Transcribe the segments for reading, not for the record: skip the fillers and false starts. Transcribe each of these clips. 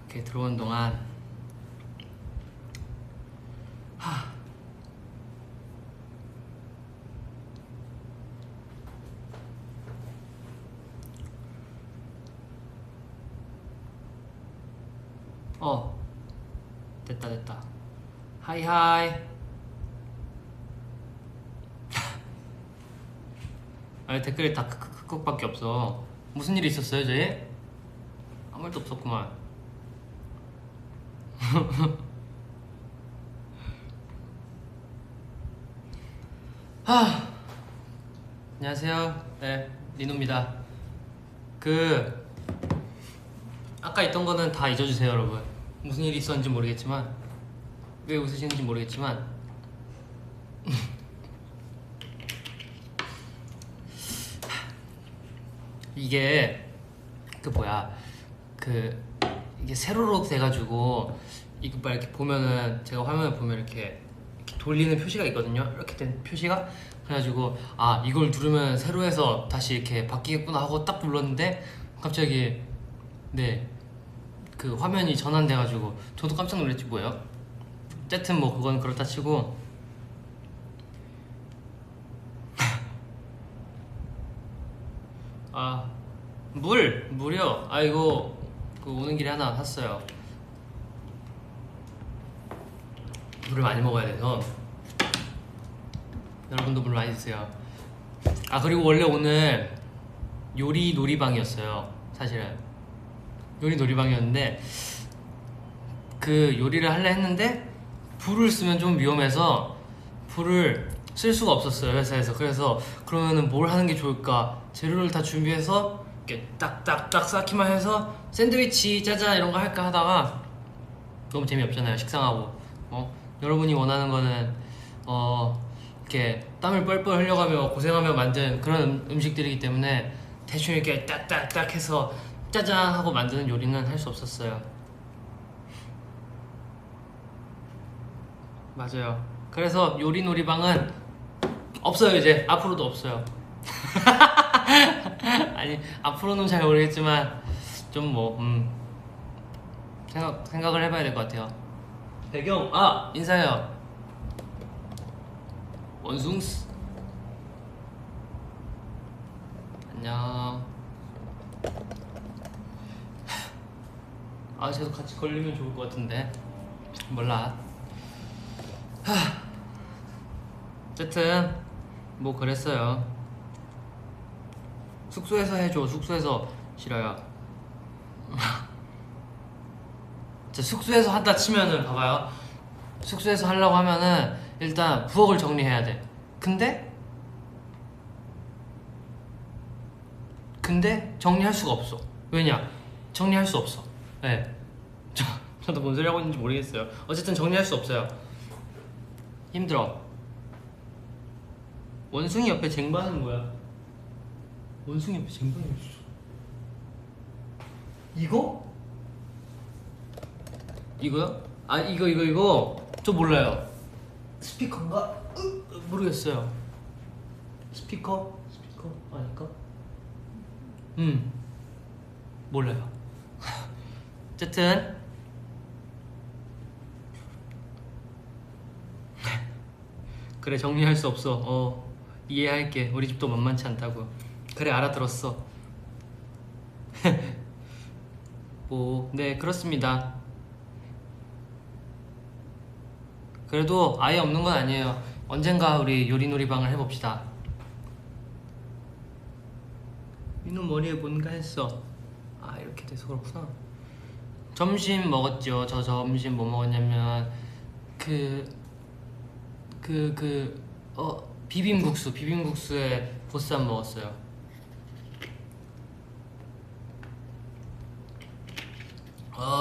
이렇게 들어오는 동안 됐다. 하이하이. 아니 댓글이 다 크크크크밖에 없어. 무슨 일이 있었어요 저희? 아무 말도 없었구만. 안녕하세요. 네, 리노입니다. 아까 있던 거는 다 잊어주세요 여러분. 무슨 일이 있었는지 모르겠지만, 왜 웃으시는지 모르겠지만 이게 이게 세로로 돼가지고 이거 막 이렇게 보면은, 제가 화면을 보면 이렇게 돌리는 표시가 있거든요. 이렇게 된 표시가. 그래가지고 이걸 누르면 세로에서 다시 이렇게 바뀌겠구나 하고 딱 눌렀는데 갑자기 그 화면이 전환돼가지고 저도 깜짝 놀랐지 뭐예요. 어쨌든 뭐 그건 그렇다 치고 물이요? 이거 오는 길에 하나 샀어요. 물을 많이 먹어야 돼서 여러분도 물 많이 드세요. 그리고 원래 오늘 요리 놀이방이었어요. 사실은 요리 놀이방이었는데 그 요리를 하려 했는데 불을 쓰면 좀 위험해서 불을 쓸 수가 없었어요 회사에서. 그래서 그러면은 뭘 하는 게 좋을까, 재료를 다 준비해서 이렇게 딱딱딱 쌓기만 해서 샌드위치 짜잔 이런 거 할까 하다가 너무 재미없잖아요 식상하고. 여러분이 원하는 거는 이렇게 땀을 뻘뻘 흘려가며 고생하며 만든 그런 음식들이기 때문에 대충 이렇게 딱딱딱 해서 짜잔 하고 만드는 요리는 할 수 없었어요. 맞아요. 그래서 요리 놀이방은 없어요. 이제 앞으로도 없어요. 아니 앞으로는 잘 모르겠지만 좀 생각을 해봐야 될 것 같아요. 배경 인사해요. 원숭스 안녕. 쟤도 같이 걸리면 좋을 것 같은데 몰라. 어쨌든 뭐 그랬어요. 숙소에서 해줘. 숙소에서 싫어요. 숙소에서 한다 치면은 봐봐요. 숙소에서 하려고 하면은 일단 부엌을 정리해야 돼. 근데 정리할 수가 없어. 왜냐? 정리할 수 없어. 네. 저도 뭔 소리 하고 있는지 모르겠어요. 어쨌든 정리할 수 없어요. 힘들어. 원숭이 옆에 쟁반은 뭐야? 원숭이 옆에 쟁반이 있어. 이거요? 이거 저 몰라요. 스피커인가? 모르겠어요. 스피커 아닐까? 몰라요. 어쨌든 그래, 정리할 수 없어. 이해할게. 우리 집도 만만치 않다고. 그래, 알아들었어. 네, 그렇습니다. 그래도 아예 없는 건 아니에요. 언젠가 우리 요리놀이방을 해봅시다. 민호 머리에 뭔가 했어. 이렇게 돼서 그렇구나. 점심 먹었죠. 저 점심 뭐 먹었냐면 비빔국수에 보쌈 먹었어요.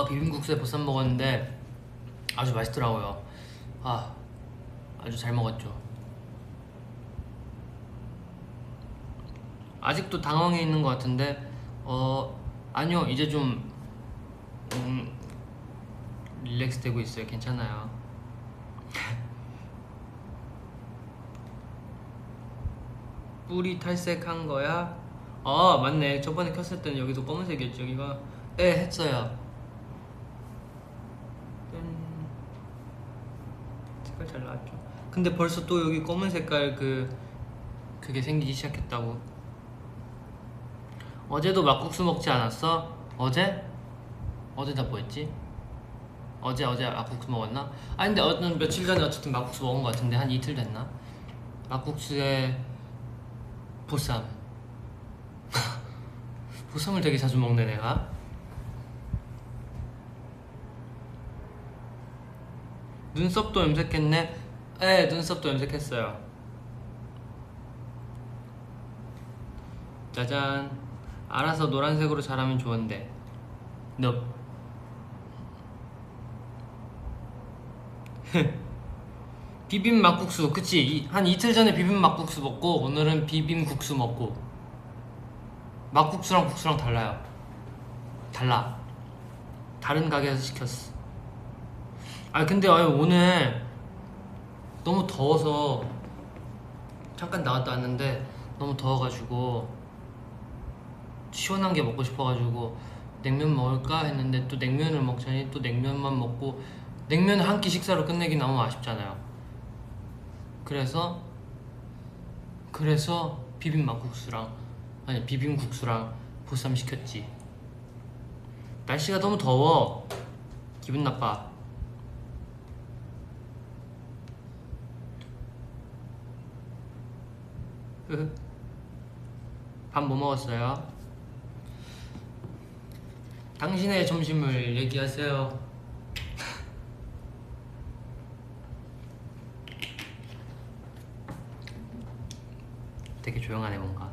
비빔국수에 보쌈 먹었는데 아주 맛있더라고요. 아주 잘 먹었죠. 아직도 당황해 있는 것 같은데 아니요, 이제 좀 릴렉스 되고 있어요. 괜찮아요. 뿌리 탈색한 거야? 맞네. 저번에 켰을 때는 여기도 검은색이었죠. 여기가. 네, 했어요. 색깔 잘 나왔죠. 근데 벌써 또 여기 검은 색깔 그게 생기기 시작했다고. 어제도 막국수 먹지 않았어? 어제? 어제 다 뭐했지? 어제 막국수 먹었나? 아니 근데 며칠 전에 어쨌든 막국수 먹은 것 같은데 한 이틀 됐나? 막국수에 보쌈. 보쌈을 되게 자주 먹네 내가. 눈썹도 염색했네? 네, 눈썹도 염색했어요. 짜잔. 알아서 노란색으로 자라면 좋은데. 너 비빔 막국수. 그치? 한 이틀 전에 비빔 막국수 먹고 오늘은 비빔 국수 먹고. 막국수랑 국수랑 달라요. 달라. 다른 가게에서 시켰어. 아 근데 오늘 너무 더워서 잠깐 나갔다 왔는데 너무 더워가지고 시원한 게 먹고 싶어가지고 냉면 먹을까 했는데 또 냉면을 먹자니 또 냉면만 먹고 냉면 한 끼 식사로 끝내기 너무 아쉽잖아요. 그래서 비빔국수랑 보쌈 시켰지. 날씨가 너무 더워. 기분 나빠. 밥 뭐 먹었어요? 당신의 점심을 얘기하세요. 되게 조용하네 뭔가.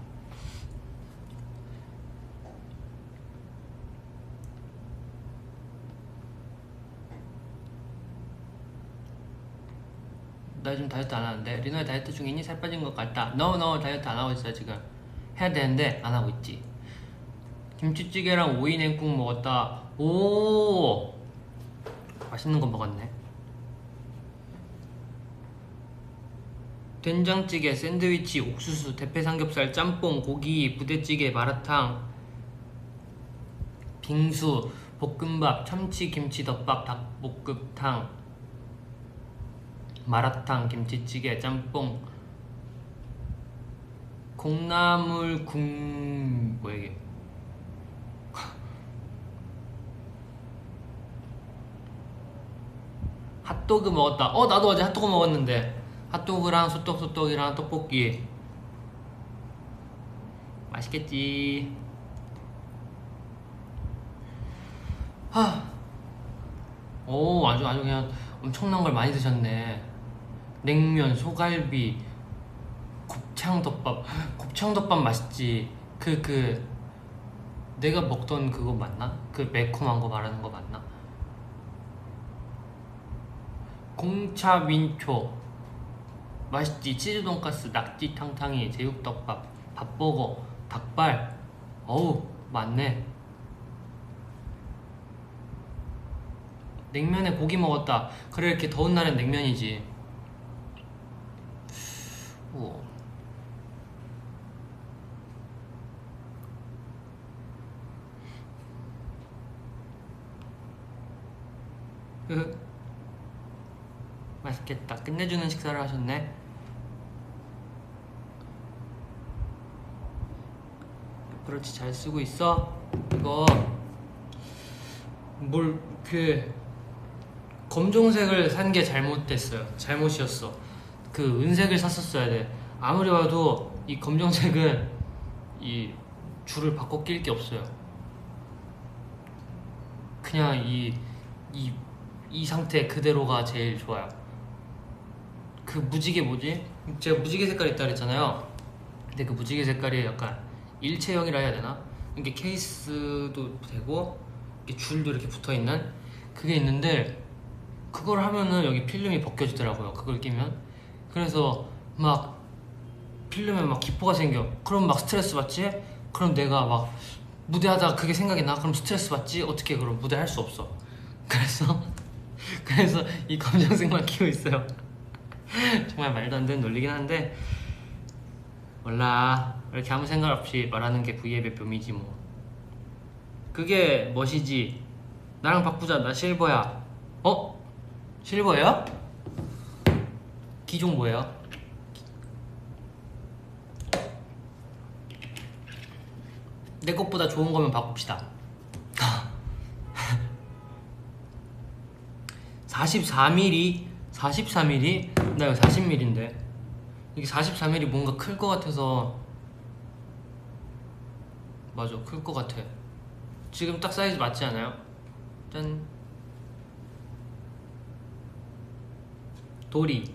나 요즘 다이어트 안 하는데. 리노야 다이어트 중이니? 살 빠진 것 같다. No 다이어트 안 하고 있어요 지금. 해야 되는데 안 하고 있지. 김치찌개랑 오이 냉국 먹었다. 오 맛있는 거 먹었네. 된장찌개, 샌드위치, 옥수수, 대패삼겹살, 짬뽕, 고기, 부대찌개, 마라탕, 빙수, 볶음밥, 참치, 김치덮밥, 닭볶음탕, 마라탕, 김치찌개, 짬뽕, 콩나물 뭐야 이게? 핫도그 먹었다. 나도 어제 핫도그 먹었는데. 핫도그랑 소떡이랑 떡볶이 맛있겠지. 아주 그냥 엄청난 걸 많이 드셨네. 냉면, 소갈비, 곱창덮밥 맛있지. 내가 먹던 그거 맞나? 그 매콤한 거 말하는 거 맞나? 공차 민초 맛있지. 치즈 돈가스, 낙지 탕탕이, 제육덮밥, 밥버거, 닭발. 어우 많네. 냉면에 고기 먹었다. 그래 이렇게 더운 날엔 냉면이지. 우와. 맛있겠다. 끝내주는 식사를 하셨네. 그렇지 잘 쓰고 있어. 이거 검정색을 산 게 잘못이었어. 그 은색을 샀었어야 돼. 아무리 봐도 이 검정색은 이 줄을 바꿔 낄 게 없어요. 그냥 이 상태 그대로가 제일 좋아요. 그 무지개 뭐지? 제가 무지개 색깔 있다 그랬잖아요. 근데 그 무지개 색깔이 약간 일체형이라 해야 되나? 이게 케이스도 되고 이렇게 줄도 이렇게 붙어있는 그게 있는데 그걸 하면은 여기 필름이 벗겨지더라고요. 그걸 끼면. 그래서 막 필름에 막 기포가 생겨. 그럼 막 스트레스 받지? 그럼 내가 막 무대하다가 그게 생각이 나? 그럼 스트레스 받지? 어떻게 그럼 무대 할 수 없어. 그래서 이 검정색만 끼고 있어요. 정말 말도 안 되는 논리긴 한데 몰라. 이렇게 아무 생각 없이 말하는 게 V앱의 묘미지 뭐. 그게 멋이지. 나랑 바꾸자. 나 실버야. 실버예요? 기종 뭐예요? 내 것보다 좋은 거면 바꿉시다. 44mm? 44mm? 나 이거 40mm인데 이게 44mm 뭔가 클 것 같아서. 맞아, 클 것 같아. 지금 딱 사이즈 맞지 않아요? 짠. 도리.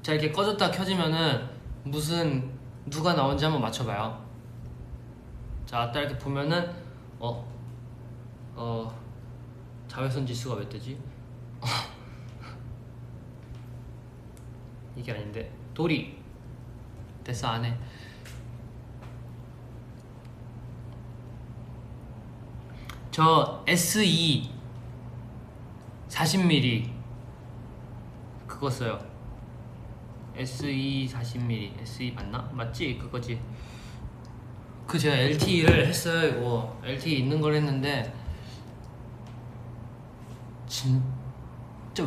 자, 이렇게 꺼졌다 켜지면은 무슨 누가 나온지 한번 맞춰봐요. 자, 딱 이렇게 보면은 자외선 지수가 몇 대지? 이게 아닌데. 도리. 됐어, 안 해. 저 SE 40mm 그거 써요. SE 40mm. SE 맞나? 맞지? 그거지. 그 제가 LTE를 했어요. 이거 LTE 있는 걸 했는데 진짜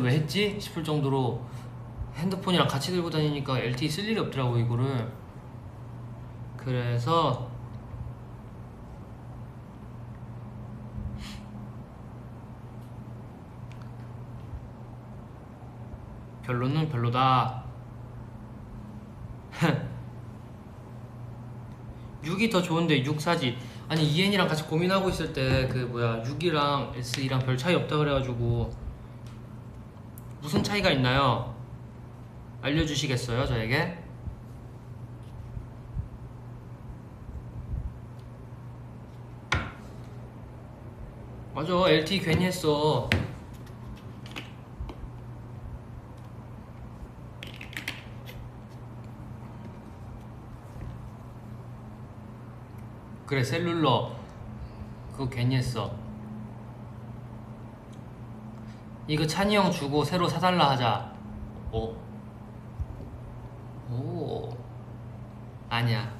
왜 했지? 싶을 정도로 핸드폰이랑 같이 들고 다니니까 LTE 쓸 일이 없더라고 이거를. 그래서 별로는 별로다. 6이 더 좋은데 6 사지. 아니 EN이랑 같이 고민하고 있을 때 그 뭐야 6이랑 SE랑 별 차이 없다 그래가지고 무슨 차이가 있나요? 알려주시겠어요 저에게? 맞아, LTE 괜히 했어. 그래, 셀룰러 그거 괜히 했어. 이거 찬이 형 주고 새로 사달라 하자. 오 아니야.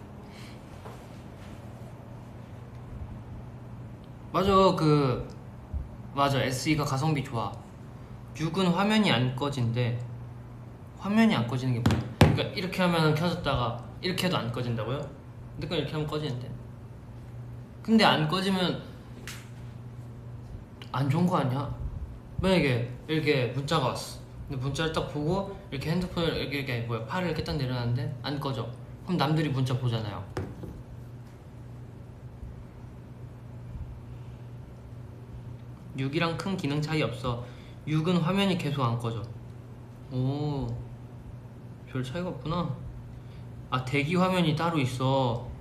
맞아, 맞아, SE가 가성비 좋아. 6은 화면이 안 꺼진대. 화면이 안 꺼지는 게 뭐야? 그러니까 이렇게 하면 켜졌다가 이렇게 해도 안 꺼진다고요? 근데 이렇게 하면 꺼지는데. 근데 안 꺼지면 안 좋은 거 아니야? 만약에 이렇게 문자가 왔어. 근데 문자를 딱 보고 이렇게 핸드폰을 이렇게 뭐야 팔을 이렇게 딱 내려놨는데 안 꺼져. 그럼 남들이 문자 보잖아요. (6이랑) 큰 기능 차이 없어. 6은 화면이 계속 안 꺼져. 오, 별 차이가 없구나. 아, 대기 화면이 따로 있어.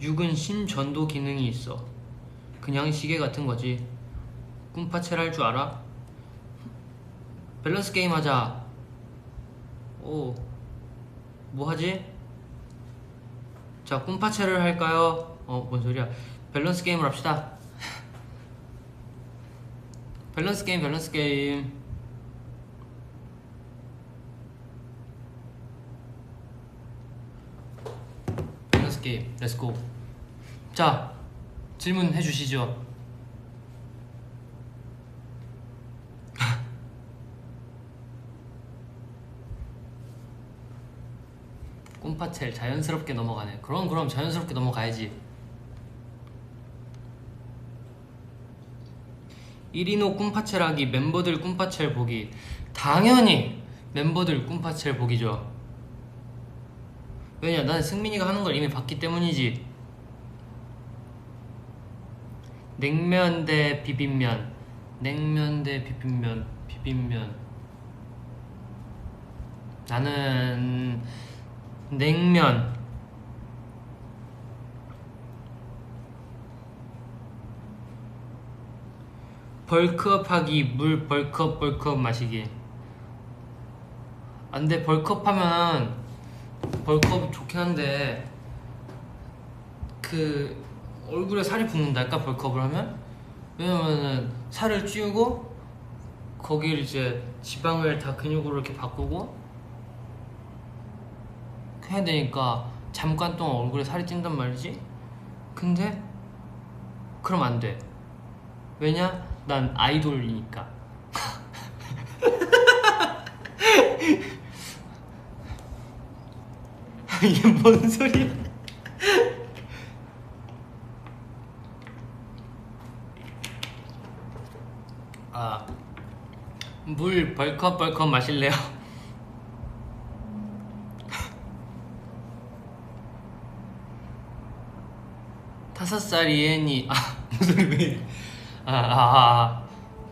6은 신전도 기능이 있어. 그냥 시계 같은 거지. 꿈파첼 할 줄 알아? 밸런스 게임 하자. 오, 뭐 하지? 자, 꿈파첼을 할까요? 뭔 소리야. 밸런스 게임을 합시다. 밸런스 게임, 밸런스 게임. 밸런스 게임, 렛츠고. 자, 질문해 주시죠. 꿈파첼 자연스럽게 넘어가네. 그럼 자연스럽게 넘어가야지. 1인호 꿈파첼 하기, 멤버들 꿈파첼 보기. 당연히 멤버들 꿈파첼 보기죠. 왜냐, 나는 승민이가 하는 걸 이미 봤기 때문이지. 냉면 대 비빔면. 냉면 대 비빔면. 나는 냉면. 벌크업 하기, 물 벌크업 마시기. 안돼, 벌크업 하면 벌크업 좋긴 한데 그 얼굴에 살이 붙는달까 벌크업을 하면? 왜냐면은 살을 찌우고 거기를 이제 지방을 다 근육으로 이렇게 바꾸고 해야 되니까 잠깐 동안 얼굴에 살이 찐단 말이지? 근데 그럼 안 돼. 왜냐? 난 아이돌이니까. 이게 뭔 소리야? 아, 물 벌컥벌컥 마실래요? 5살 이엔이 무슨 소리 왜 이래?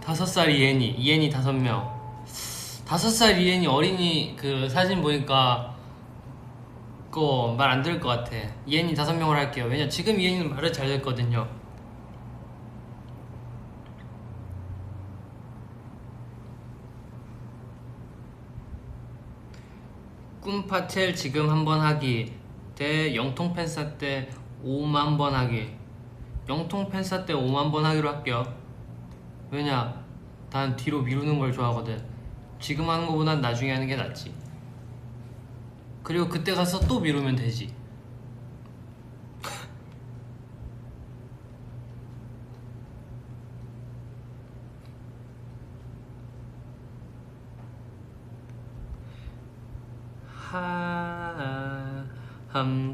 5살 이엔이 5명. 5살 이엔이 어린이 그 사진 보니까 그거 말 안 들을 것 같아. 이엔이 5명으로 할게요. 왜냐 지금 이엔이는 말을 잘 듣거든요. 꿈파첼 지금 한번 하기 대 영통 팬싸 때 5만 번 하기. 영통 팬싸 때 5만 번 하기로 할게요. 왜냐 난 뒤로 미루는 걸 좋아하거든. 지금 하는 거보단 나중에 하는 게 낫지. 그리고 그때 가서 또 미루면 되지.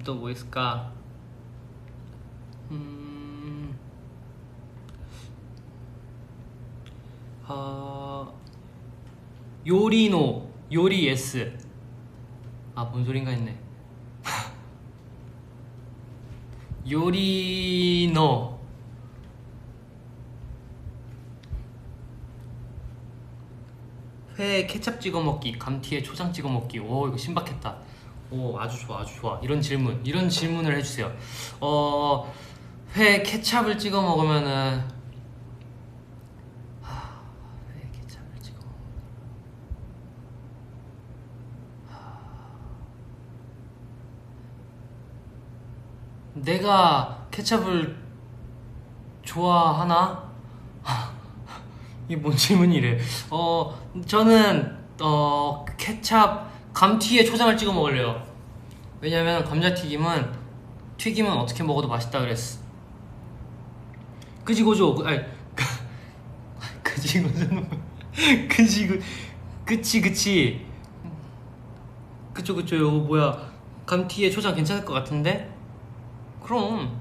또 뭐 있을까? 요리노 요리 S. 뭔 소린가 했네. 요리노 회에 케찹 찍어 먹기, 감튀에 초장 찍어 먹기. 오 이거 신박했다. 오 아주 좋아 아주 좋아. 이런 질문을 해주세요. 회에 케찹을 찍어 먹으면은 회에 케찹을 찍어 내가 케찹을 좋아하나? 이게 뭔 질문이래. 저는 케찹 감튀에 초장을 찍어 먹을래요. 왜냐면 감자튀김은 튀김은 어떻게 먹어도 맛있다 그랬어. 그지고죠. 아니 그지고죠. 그치. 그쵸. 이거 뭐야? 감튀에 초장 괜찮을 것 같은데? 그럼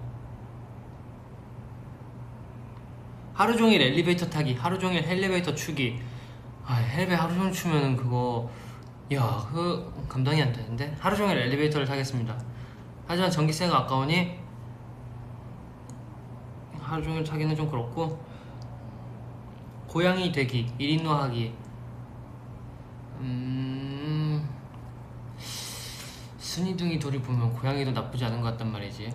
하루 종일 엘리베이터 타기, 하루 종일 엘리베이터 추기. 엘리베이터 하루 종일 추면은 그거 그 감당이 안 되는데. 하루 종일 엘리베이터를 타겠습니다. 하지만 전기세가 아까우니 하루 종일 타기는 좀 그렇고, 고양이 되기, 1인노 하기. 순이둥이 둘이 보면 고양이도 나쁘지 않은 것 같단 말이지.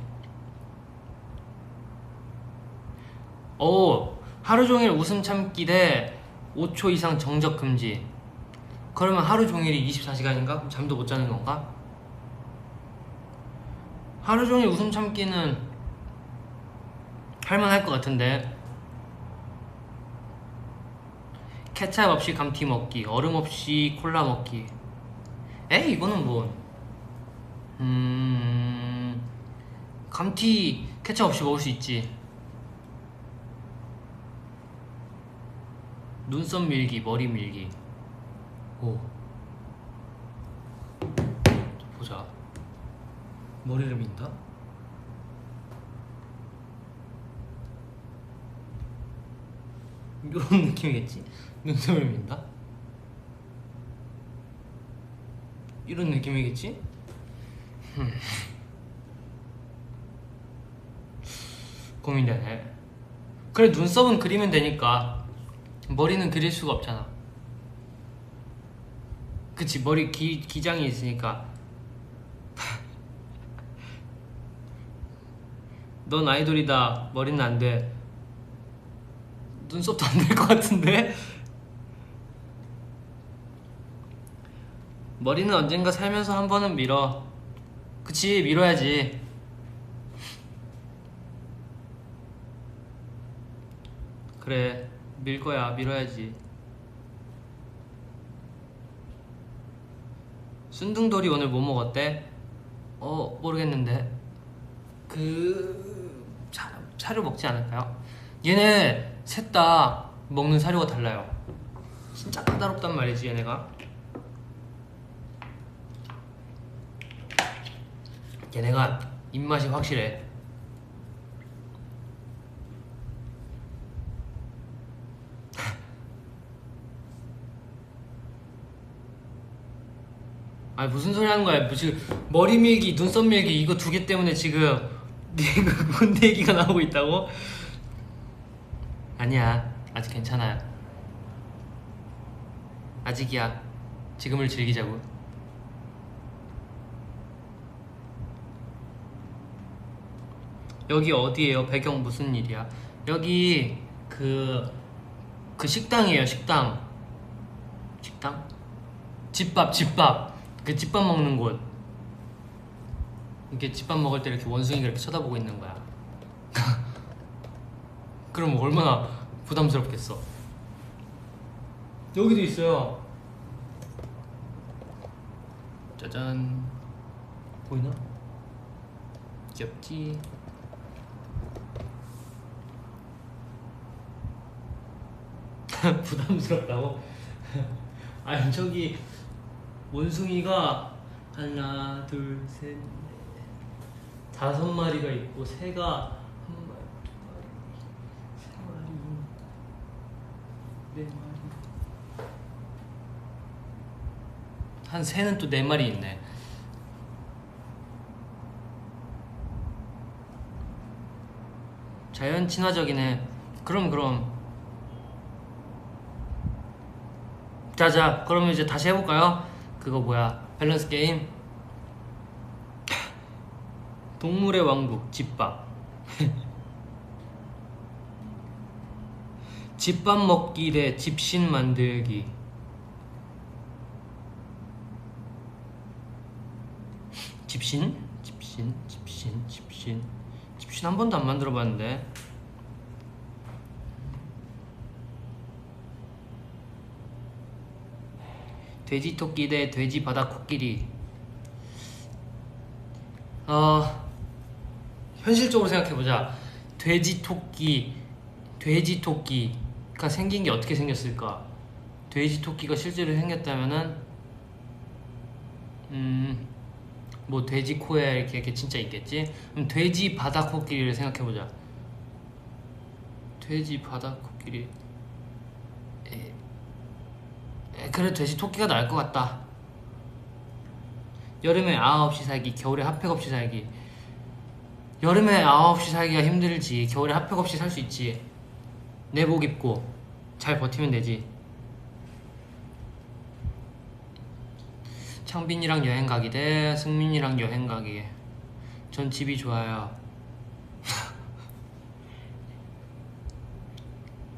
하루 종일 웃음 참기 대 5초 이상 정적 금지. 그러면 하루 종일이 24시간인가? 잠도 못 자는 건가? 하루 종일 웃음 참기는 할만할 것 같은데. 케찹 없이 감튀 먹기, 얼음 없이 콜라 먹기. 이거는 뭐 감튀 케찹 없이 먹을 수 있지. 눈썹 밀기, 머리 밀기. 보자. 머리를 민다? 이런 느낌이겠지? 눈썹을 민다? 이런 느낌이겠지? 고민되네. 그래 눈썹은 그리면 되니까 머리는 그릴 수가 없잖아. 그치, 머리 기장이 있으니까. 넌 아이돌이다, 머리는 안돼. 눈썹도 안 될 것 같은데? 머리는 언젠가 살면서 한 번은 밀어. 그치, 밀어야지. 그래, 밀 거야, 밀어야지. 순둥돌이 오늘 뭐 먹었대? 모르겠는데. 사료 먹지 않을까요? 얘네 셋 다 먹는 사료가 달라요. 진짜 까다롭단 말이지 얘네가. 얘네가 입맛이 확실해. 아니 무슨 소리 하는 거야? 뭐 지금 머리 밀기, 눈썹 밀기 이거 두 개 때문에 지금 네가 군대 얘기가 나오고 있다고? 아니야, 아직 괜찮아. 아직이야. 지금을 즐기자고. 여기 어디예요? 배경 무슨 일이야? 여기 그 식당이에요. 식당. 집밥. 그 집밥 먹는 곳. 이렇게 집밥 먹을 때 이렇게 원숭이가 이렇게 쳐다보고 있는 거야. 그럼 얼마나 부담스럽겠어. 여기도 있어요. 짜잔. 보이나? 귀엽지? 부담스럽다고? 아니 저기 원숭이가 하나 둘셋 다섯 마리가 있고 새가 한 마리 두 마리 세 마리 네 마리 한 새는 또 네 마리 있네. 자연 친화적이네. 그럼 자자 그러면 이제 다시 해볼까요? 그거 뭐야 밸런스 게임. 동물의 왕국 집밥. 집밥 먹기 대 집신 만들기. 집신 한 번도 안 만들어봤는데. 돼지 토끼 대 돼지 바다 코끼리. 현실적으로 생각해보자. 돼지 토끼가 생긴 게 어떻게 생겼을까? 돼지 토끼가 실제로 생겼다면은 뭐 돼지 코에 이렇게 진짜 있겠지? 그럼 돼지 바다 코끼리를 생각해보자. 돼지 바다 코끼리. 그래 돼지 토끼가 나을 것 같다. 여름에 아아 없이 살기, 겨울에 핫팩 없이 살기. 여름에 아아 없이 살기가 힘들지. 겨울에 핫팩 없이 살 수 있지. 내복 입고 잘 버티면 되지. 창빈이랑 여행 가기 대 승민이랑 여행 가기. 전 집이 좋아요.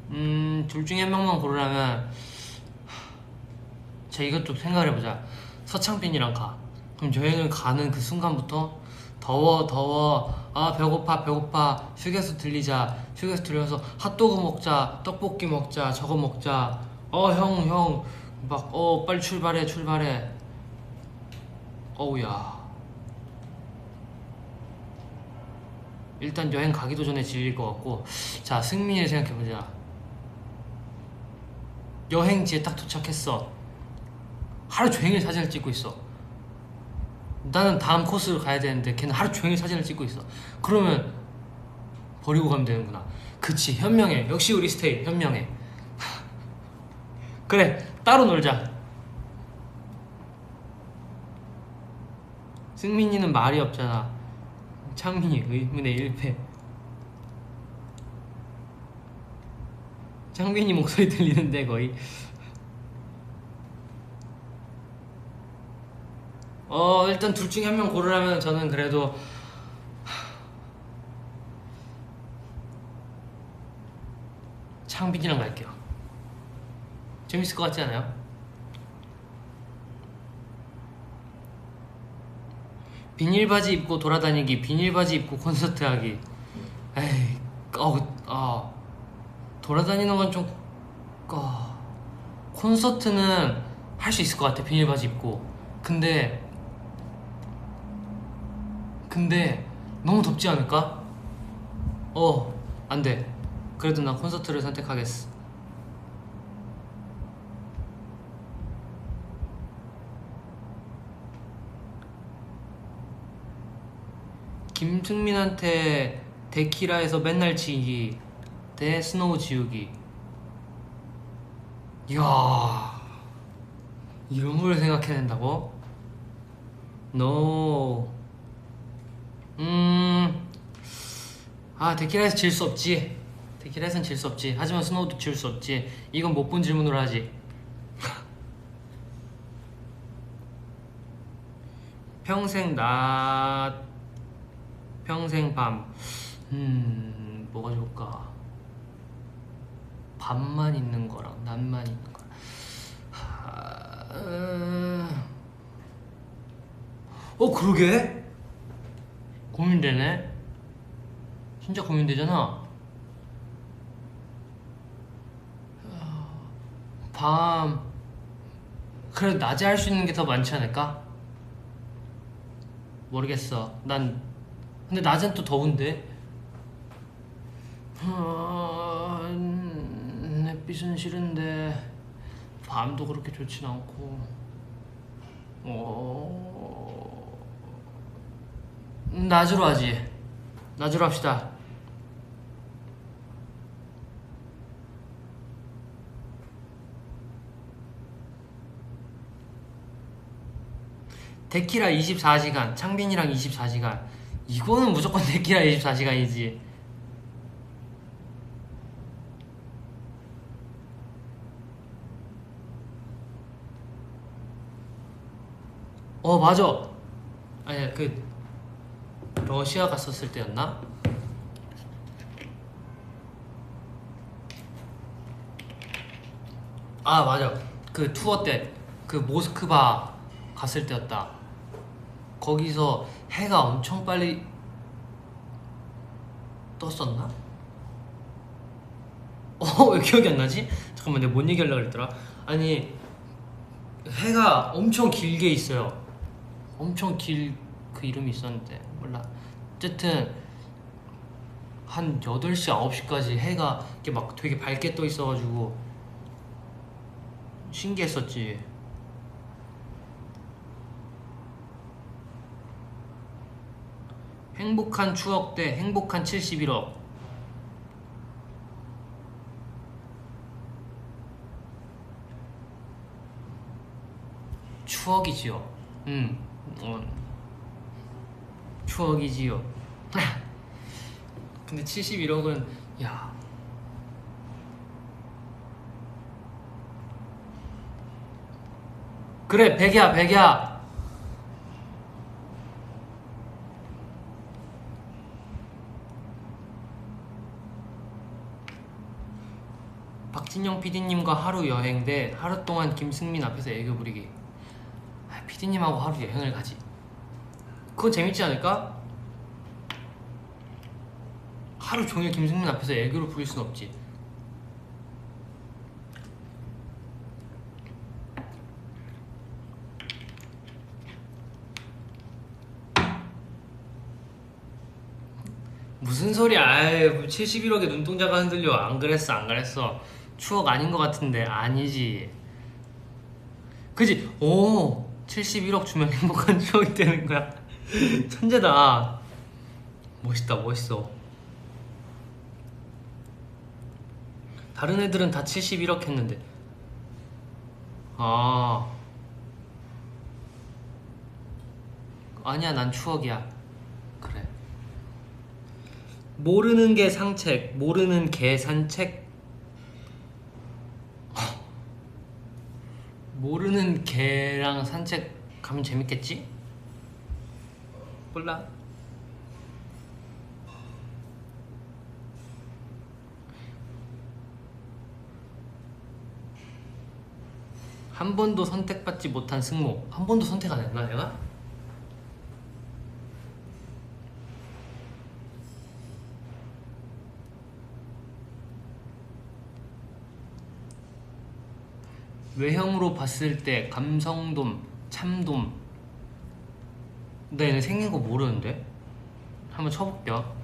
둘 중에 한 명만 고르라면 자 이것 좀 생각해보자. 서창빈이랑 가. 그럼 여행을 가는 그 순간부터 더워 아 배고파 휴게소 들리자. 휴게소 들려서 핫도그 먹자, 떡볶이 먹자, 저거 먹자. 형 막 빨리 출발해. 어우야. 일단 여행 가기도 전에 질릴 것 같고. 자 승민이를 생각해보자. 여행지에 딱 도착했어. 하루 종일 사진을 찍고 있어. 나는 다음 코스로 가야 되는데 걔는 하루 종일 사진을 찍고 있어. 그러면 버리고 가면 되는구나. 그치 현명해. 역시 우리 스테이 현명해. 그래 따로 놀자. 승민이는 말이 없잖아. 창민이 의문의 1패. 창민이 목소리 들리는데 거의. 일단 둘 중에 한 명 고르라면 저는 그래도 창빈이랑 갈게요. 재밌을 것 같지 않아요? 비닐바지 입고 돌아다니기, 비닐바지 입고 콘서트 하기. 에이, 돌아다니는 건 좀, 콘서트는 할 수 있을 것 같아, 비닐바지 입고. 근데 너무 덥지 않을까? 안 돼. 그래도 난 콘서트를 선택하겠어. 김승민한테 데키라에서 맨날 지기 대 스노우 지우기. 이야, 이런 걸 생각해낸다고? No. 데키라에서 질 수 없지. 데키라에서는 질 수 없지. 하지만 스노우도 질 수 없지. 이건 못 본 질문으로 하지. 평생 낮, 평생 밤. 뭐가 좋을까? 밤만 있는 거랑 낮만 있는 거랑. 그러게? 고민되네. 진짜 고민되잖아. 밤. 그래도 낮에 할 수 있는 게 더 많지 않을까? 모르겠어. 근데 낮엔 또 더운데. 햇빛은 싫은데 밤도 그렇게 좋진 않고. 낮으로 하지. 낮으로 합시다. 데키라 24시간, 창빈이랑 24시간. 이거는 무조건 데키라 24시간이지. 맞아. 아니야, 러시아 갔었을 때였나? 맞아. 그 투어 때, 모스크바 갔을 때였다. 거기서 해가 엄청 빨리 떴었나? 왜 기억이 안 나지? 잠깐만, 내가 뭔 얘기하려고 그랬더라? 아니, 해가 엄청 길게 있어요. 엄청 그 이름이 있었는데 몰라. 어쨌든 한 8시, 9시까지 해가 이렇게 막 되게 밝게 떠 있어가지고 신기했었지. 행복한 추억 대 행복한 71억. 추억이지요. 추억이지요. 근데 71억은 야. 그래, 100이야. 박진영 PD님과 하루 여행 대 하루 동안 김승민 앞에서 애교 부리기. PD님하고 하루 여행을 가지. 그거 재밌지 않을까? 하루 종일 김승민 앞에서 애교를 부릴 순 없지. 무슨 소리야. 71억에 눈동자가 흔들려. 안 그랬어. 추억 아닌 것 같은데. 아니지. 그지? 71억 주면 행복한 추억이 되는 거야. 천재다. 멋있어. 다른 애들은 다 71억 했는데. 아니야, 난 추억이야. 그래. 모르는 게 상책, 모르는 개 산책. 모르는 개랑 산책 가면 재밌겠지? 몰라. 한 번도 선택받지 못한 승모. 한 번도 선택 안 했나 내가? 외형으로 봤을 때 감성돔, 참돔. 나 얘네 생긴 거 모르는데? 한번 쳐볼게요.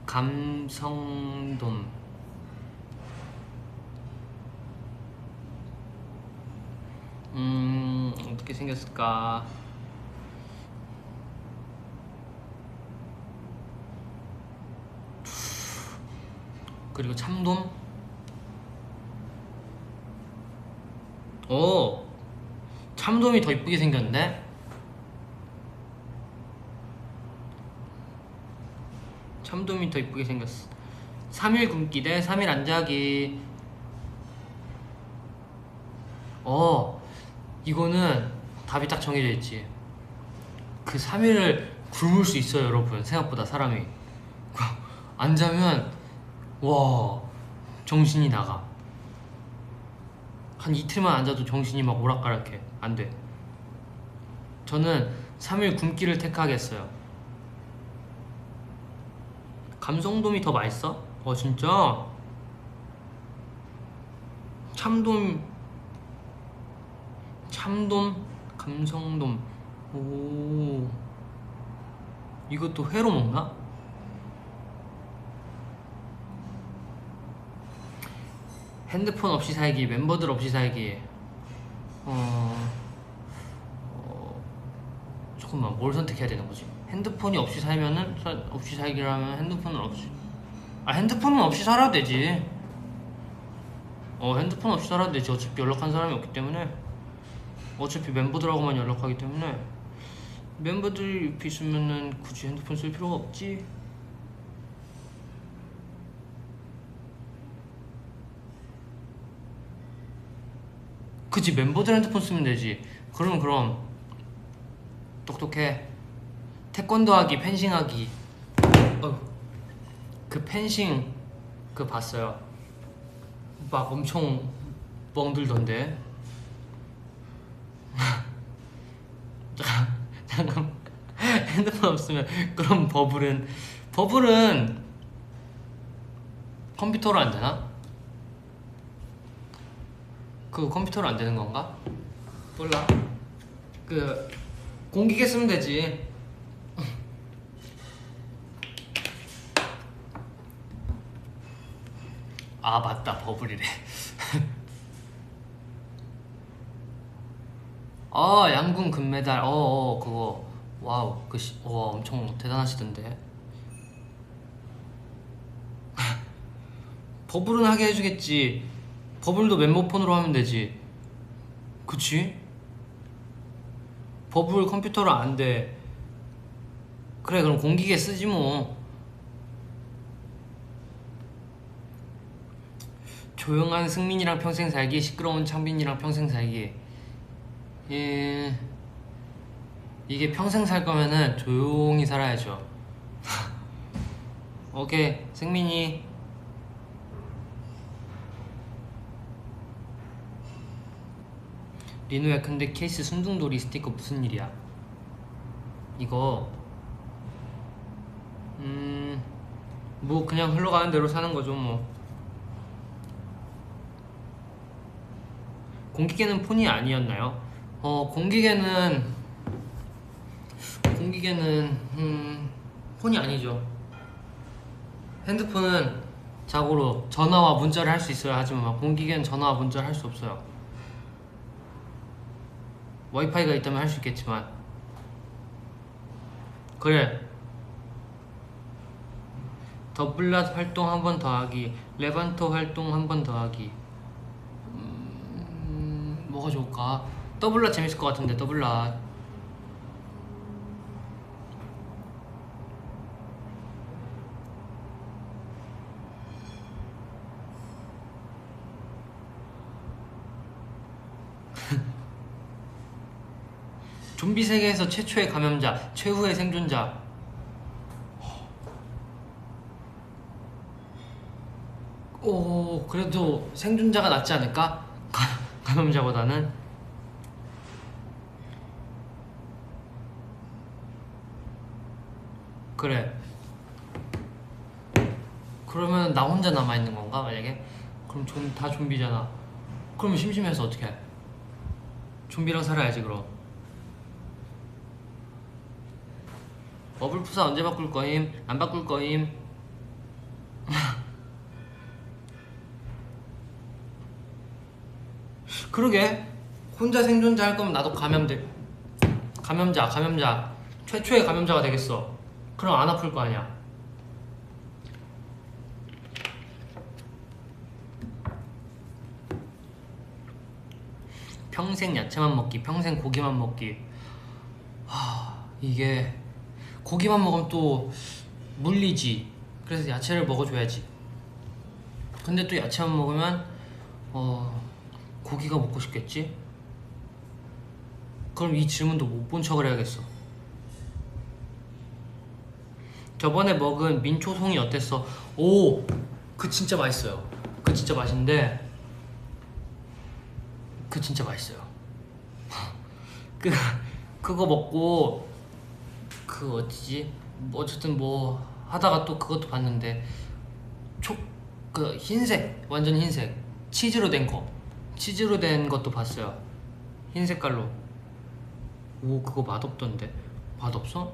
감성돔. 어떻게 생겼을까? 그리고 참돔. 오, 참돔이 더 이쁘게 생겼네. 참돔이 더 이쁘게 생겼어. 3일 굶기 대 3일 안 자기. 이거는 답이 딱 정해져 있지. 그 3일을 굶을 수 있어요, 여러분. 생각보다 사람이 안 자면 와, 정신이 나가. 한 이틀만 안 자도 정신이 막 오락가락해. 안 돼. 저는 3일 굶기를 택하겠어요. 감성돔이 더 맛있어? 진짜? 참돔, 감성돔. 오, 이것도 회로 먹나? 핸드폰 없이 살기, 멤버들 없이 살기. 잠깐만, 뭘 선택해야 되는 거지? 핸드폰이 없이 살면은 없이 살기라면 핸드폰은 없이. 핸드폰은 없이 살아도 되지. 핸드폰 없이 살아도 되지. 어차피 연락한 사람이 없기 때문에. 어차피 멤버들하고만 연락하기 때문에 멤버들 옆에 있으면은 굳이 핸드폰 쓸 필요가 없지. 그치, 멤버들 핸드폰 쓰면 되지. 그럼 똑똑해. 태권도 하기, 펜싱 하기. 그 펜싱 그거 봤어요. 막 엄청 멍들던데. 잠깐. 핸드폰 없으면 그럼 버블은 컴퓨터로 안 되나? 그거 컴퓨터로 안 되는 건가? 몰라. 그 공기계 쓰면 되지. 맞다, 버블이래. 양궁 금메달. 그거. 와우, 엄청 대단하시던데. 버블은 하게 해주겠지. 버블도 멤버폰으로 하면 되지. 그치? 버블 컴퓨터로 안 돼. 그래, 그럼 공기계 쓰지 뭐. 조용한 승민이랑 평생 살기, 시끄러운 창빈이랑 평생 살기. 이게 평생 살 거면은 조용히 살아야죠. 오케이, 승민이. 리노야, 근데 케이스 순둥돌이 스티커 무슨 일이야? 이거 뭐 그냥 흘러가는 대로 사는 거죠 뭐. 공기계는 폰이 아니었나요? 공기계는 폰이 아니죠. 핸드폰은 자고로 전화와 문자를 할 수 있어야 하지만 공기계는 전화와 문자를 할 수 없어요. 와이파이가 있다면 할 수 있겠지만. 그래, 더블랏 활동 한 번 더 하기, 레반토 활동 한 번 더 하기. 뭐가 좋을까? 더블랏 재밌을 것 같은데. 더블랏. 좀비 세계에서 최초의 감염자, 최후의 생존자. 그래도 생존자가 낫지 않을까? 감염자보다는. 그래. 그러면 나 혼자 남아있는 건가, 만약에? 그럼 다 좀비잖아. 그러면 심심해서 어떡해? 좀비랑 살아야지. 그럼 버블푸사 언제 바꿀 거임? 안 바꿀 거임? 그러게, 혼자 생존자 할 거면 나도 감염자 최초의 감염자가 되겠어. 그럼 안 아플 거 아니야. 평생 야채만 먹기, 평생 고기만 먹기. 이게 고기만 먹으면 또 물리지. 그래서 야채를 먹어줘야지. 근데 또 야채만 먹으면 고기가 먹고 싶겠지? 그럼 이 질문도 못 본 척을 해야겠어. 저번에 먹은 민초송이 어땠어? 오! 그 진짜 맛있어요. 그 진짜 맛있는데 그 진짜 맛있어요. 그거 먹고 그 어디지? 어쨌든 뭐 하다가 또 그것도 봤는데 그 흰색, 완전 흰색 치즈로 된 것도 봤어요. 흰 색깔로. 오, 그거 맛없던데. 맛없어?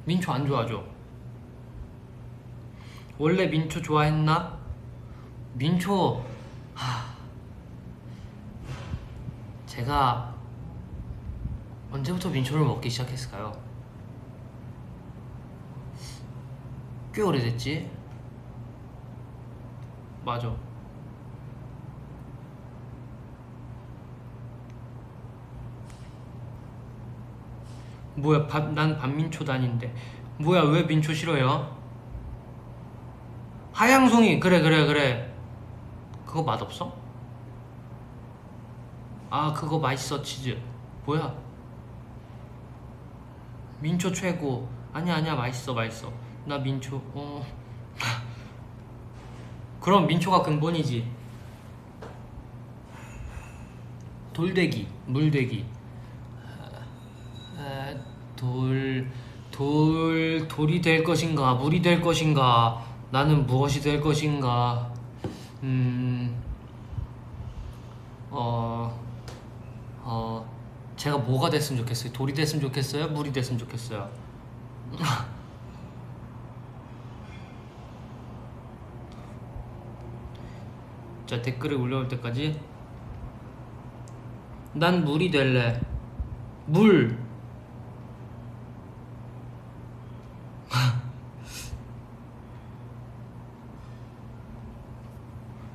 민초 안 좋아하죠? 원래 민초 좋아했나? 민초 제가 언제부터 민초를 먹기 시작했을까요? 꽤 오래됐지? 맞아. 뭐야, 난 반민초 다닌데. 뭐야, 왜 민초 싫어요? 하양송이, 그래. 그거 맛없어? 아, 그거 맛있어, 치즈. 뭐야? 민초 최고. 아니야, 맛있어. 나 민초, 그럼 민초가 근본이지. 돌되기, 물되기. 돌이 될 것인가, 물이 될 것인가, 나는 무엇이 될 것인가. 제가 뭐가 됐으면 좋겠어요? 돌이 됐으면 좋겠어요? 물이 됐으면 좋겠어요? 자, 댓글에 올라올 때까지. 난 물이 될래. 물.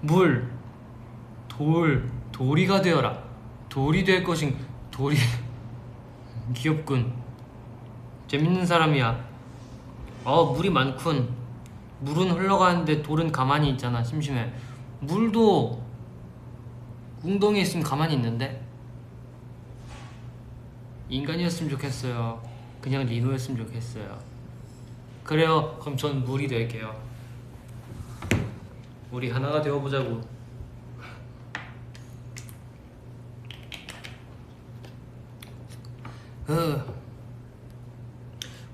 물. 돌이가 되어라. 돌이 될 것인. 돌이. 귀엽군. 재밌는 사람이야. 물이 많군. 물은 흘러가는데 돌은 가만히 있잖아. 심심해. 물도 웅덩이에 있으면 가만히 있는데. 인간이었으면 좋겠어요. 그냥 리노였으면 좋겠어요. 그래요. 그럼 전 물이 될게요. 우리 하나가 되어보자고.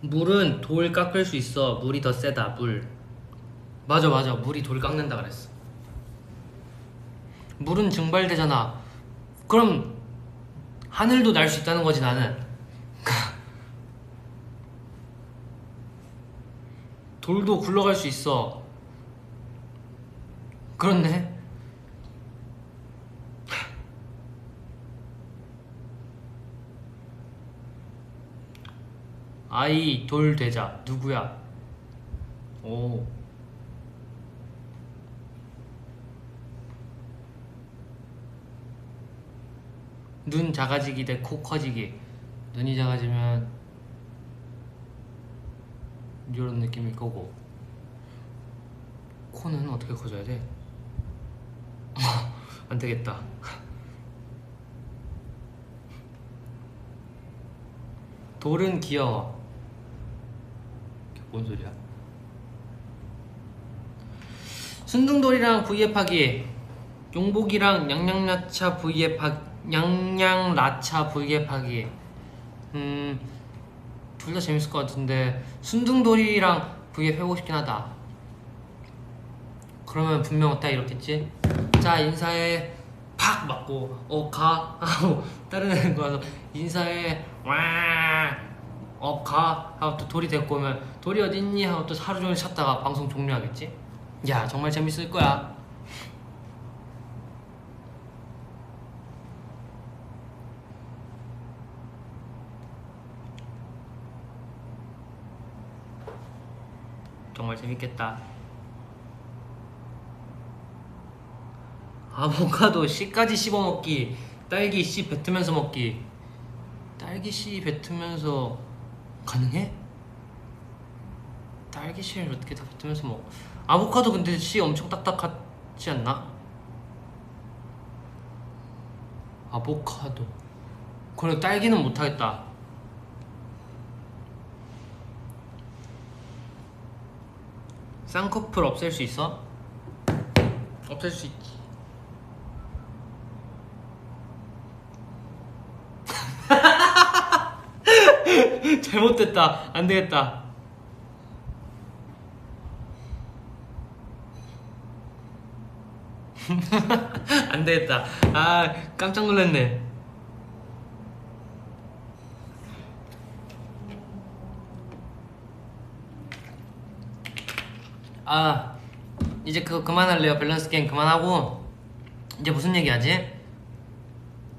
물은 돌 깎을 수 있어. 물이 더 세다. 물. 맞아. 물이 돌 깎는다 그랬어. 물은 증발되잖아. 그럼 하늘도 날 수 있다는 거지, 나는. 돌도 굴러갈 수 있어. 그렇네. 아이 돌 되자. 누구야? 오. 눈 작아지기 대 코 커지기. 눈이 작아지면 이런 느낌일 거고, 코는 어떻게 커져야 돼? 안 되겠다. 돌은 귀여워. 뭔 소리야? 순둥돌이랑 V앱하기. 용복이랑 냥냥라차 V앱하기. 둘 다 재밌을 것 같은데 순둥돌이랑 V앱 해보고 싶긴 하다. 그러면 분명 딱 이렇겠지? 자, 인사해. 팍 맞고 가 하고 다른 애가 와서 인사해. 가 하고 또 돌이 데리고 오면 돌이 어딨니? 하고 또 하루 종일 찾다가 방송 종료하겠지? 야, 정말 재밌을 거야. 정말 재밌겠다. 아보카도 씨까지 씹어먹기. 딸기 씨 뱉으면서 먹기. 딸기 씨 뱉으면서 가능해? 딸기 씨를 어떻게 다 뱉으면서 먹어? 아보카도 근데 씨 엄청 딱딱하지 않나? 아보카도. 그래 딸기는 못하겠다. 쌍꺼풀 없앨 수 있어? 없앨 수 있지. 잘못됐다. 안 되겠다. 안 되겠다. 아, 깜짝 놀랐네. 아, 이제 그거 그만할래요. 밸런스 게임 그만하고 이제 무슨 얘기하지?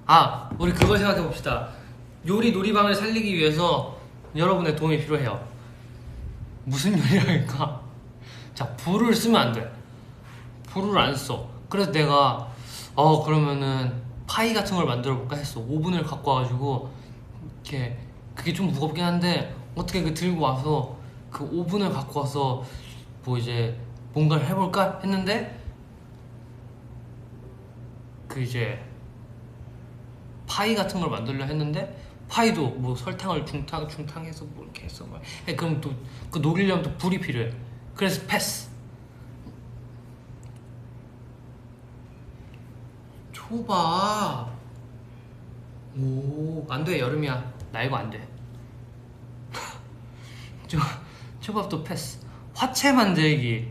아, 우리 그걸 생각해 봅시다. 요리 놀이방을 살리기 위해서 여러분의 도움이 필요해요. 무슨 요리를 할까? 자, 불을 쓰면 안 돼. 불을 안 써. 그래서 내가 그러면은 파이 같은 걸 만들어 볼까 했어. 오븐을 갖고 와가지고 이렇게 그게 좀 무겁긴 한데 어떻게 그 들고 와서 그 오븐을 갖고 와서 뭐 이제 뭔가를 해볼까 했는데 그 이제 파이 같은 걸 만들려 했는데 파이도 뭐 설탕을 중탕해서 뭐 이렇게 해서 막 그럼 또 그 녹이려면 또 불이 필요해. 그래서 패스. 초밥. 오, 안 돼. 여름이야. 나 이거 안 돼. 초밥도 패스. 화채 만들기.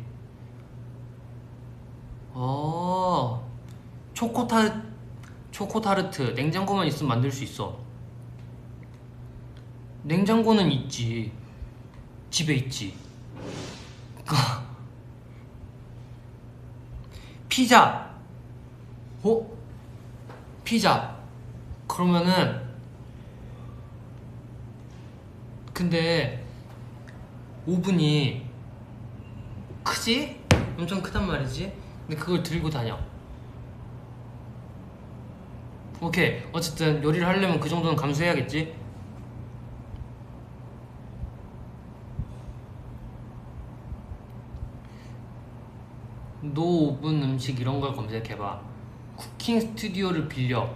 초코타르트. 냉장고만 있으면 만들 수 있어. 냉장고는 있지. 집에 있지. 피자. 피자. 그러면은 근데 오븐이 크지? 엄청 크단 말이지? 근데 그걸 들고 다녀. 오케이. 어쨌든 요리를 하려면 그 정도는 감수해야겠지? 노오븐 음식 이런 걸 검색해봐. 쿠킹 스튜디오를 빌려.